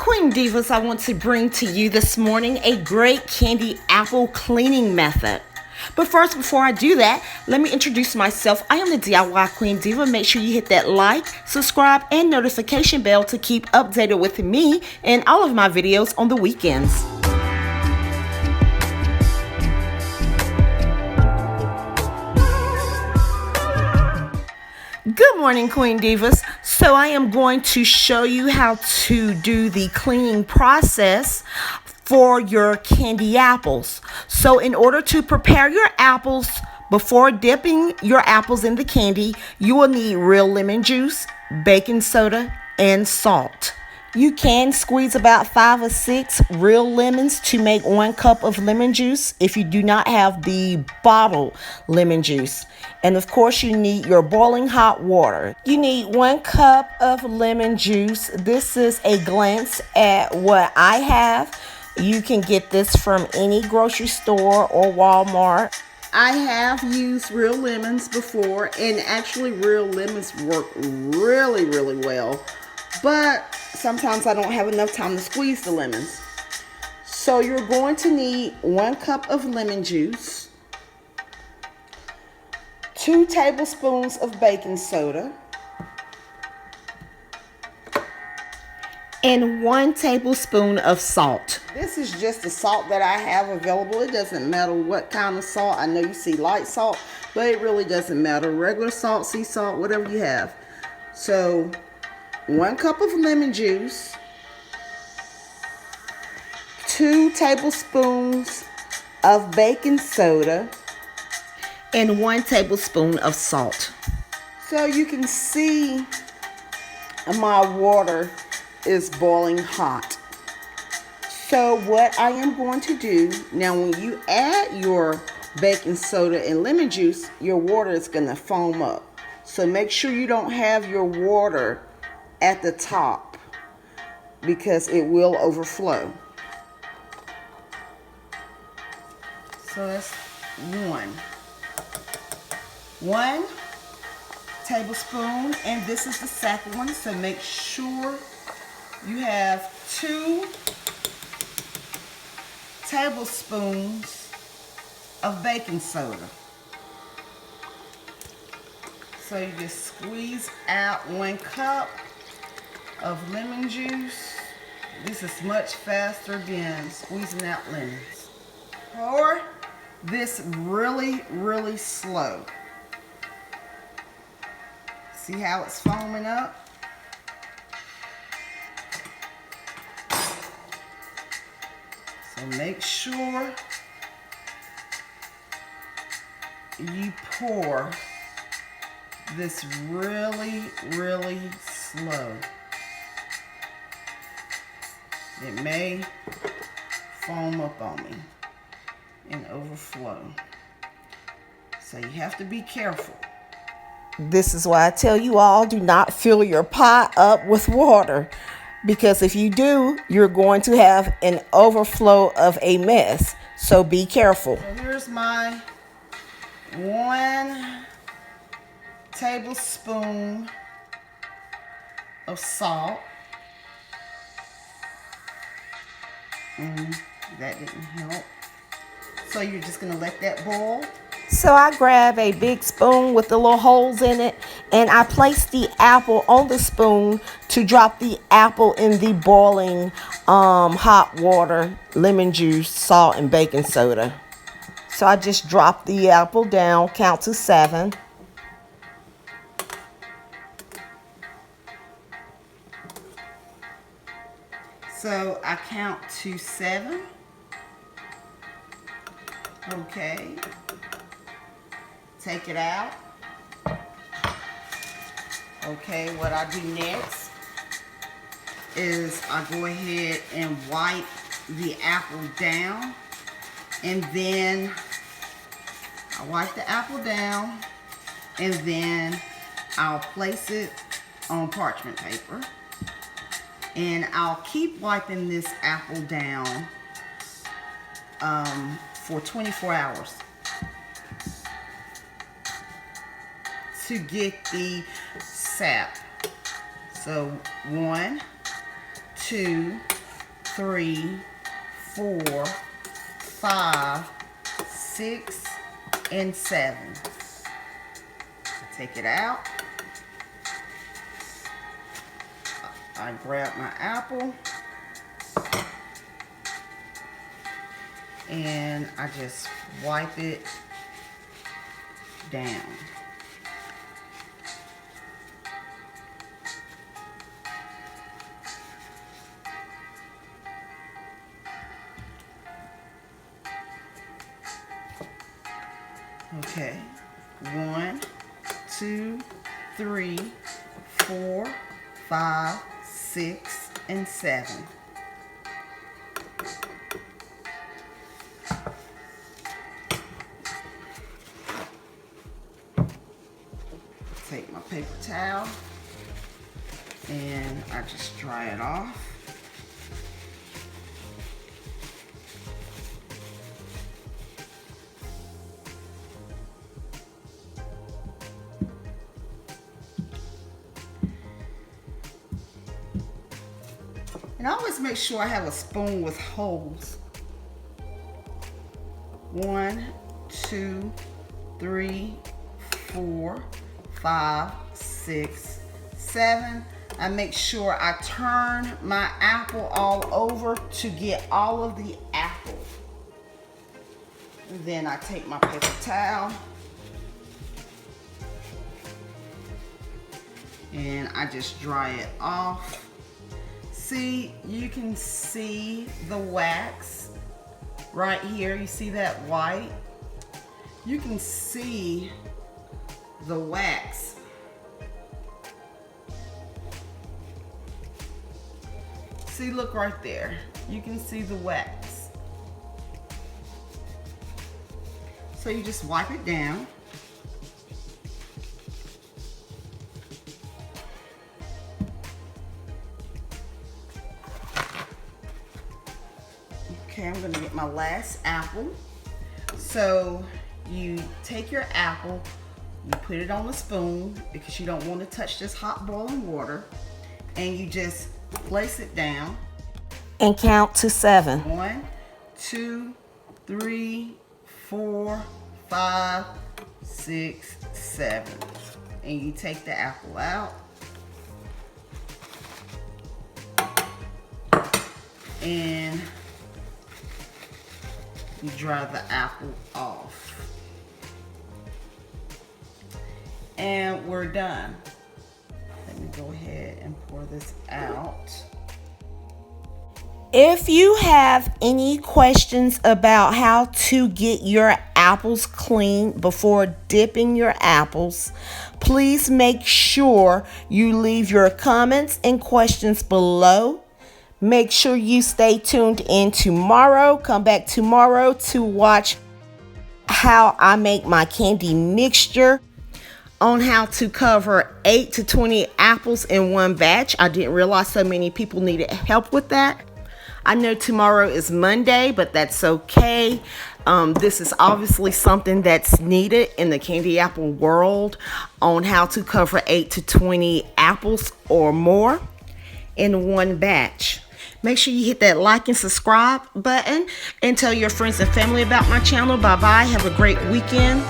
Queen Divas, I want to bring to you this morning a great candy apple cleaning method. But first, before I do that, let me introduce myself. I am the DIY Queen Diva. Make sure you hit that like, subscribe, and notification bell to keep updated with me and all of my videos on the weekends. Good morning, Queen Divas. So I am going to show you how to do the cleaning process for your candy apples. So in order to prepare your apples, before dipping your apples in the candy, you will need real lemon juice, baking soda, and salt. You can squeeze about 5 or 6 real lemons to make 1 cup of lemon juice if you do not have the bottled lemon juice. And of course, you need your boiling hot water. You need 1 cup of lemon juice. This is a glance at what I have. You can get this from any grocery store or Walmart. I have used real lemons before, and actually real lemons work really well. But sometimes I don't have enough time to squeeze the lemons. So you're going to need 1 cup of lemon juice, 2 tablespoons of baking soda, and 1 tablespoon of salt. This is just the salt that I have available. It doesn't matter what kind of salt. I know you see light salt, but it really doesn't matter. Regular salt, sea salt, whatever you have. So 1 cup of lemon juice, 2 tablespoons of baking soda, and 1 tablespoon of salt. So you can see my water is boiling hot. So what I am going to do, now when you add your baking soda and lemon juice, your water is going to foam up. So make sure you don't have your water at the top because it will overflow. So that's 1 tablespoon, and this is the second one, so make sure you have 2 tablespoons of baking soda. So you just squeeze out 1 cup of lemon juice. This is much faster than squeezing out lemons. Pour this really slow. See how it's foaming up? So make sure you pour this really slow. It may foam up on me and overflow. So you have to be careful. This is why I tell you all, do not fill your pot up with water, because if you do, you're going to have an overflow of a mess. So be careful. So here's my 1 tablespoon of salt. That didn't help. So you're just going to let that boil. So I grab a big spoon with the little holes in it, and I place the apple on the spoon to drop the apple in the boiling hot water, lemon juice, salt, and baking soda. So I just drop the apple down, count to 7. So I count to 7. Okay. Take it out. Okay, what I do next is I go ahead and wipe the apple down, and then I wipe the apple down, and then I'll place it on parchment paper, and I'll keep wiping this apple down for 24 hours. To get the sap. So 1, 2, 3, 4, 5, 6, and 7. Take it out. I grab my apple and I just wipe it down. Okay, 1, 2, 3, 4, 5, 6, and 7. Take my paper towel and I just dry it off. And I always make sure I have a spoon with holes. 1, 2, 3, 4, 5, 6, 7. I make sure I turn my apple all over to get all of the apple. And then I take my paper towel and I just dry it off. See, you can see the wax right here. You see that white? You can see the wax. See, look right there. You can see the wax. So you just wipe it down. Okay, I'm gonna get my last apple. So you take your apple, you put it on a spoon because you don't want to touch this hot boiling water, and you just place it down. And count to 7. 1, 2, 3, 4, 5, 6, 7. And you take the apple out. And you dry the apple off. And we're done. Let me go ahead and pour this out. If you have any questions about how to get your apples clean before dipping your apples, please make sure you leave your comments and questions below. Make sure you stay tuned in tomorrow. Come back tomorrow to watch how I make my candy mixture, on how to cover 8 to 20 apples in one batch. I didn't realize so many people needed help with that. I know tomorrow is Monday, but that's okay. This is obviously something that's needed in the candy apple world, on how to cover 8 to 20 apples or more in one batch. Make sure you hit that like and subscribe button and tell your friends and family about my channel. Bye-bye. Have a great weekend.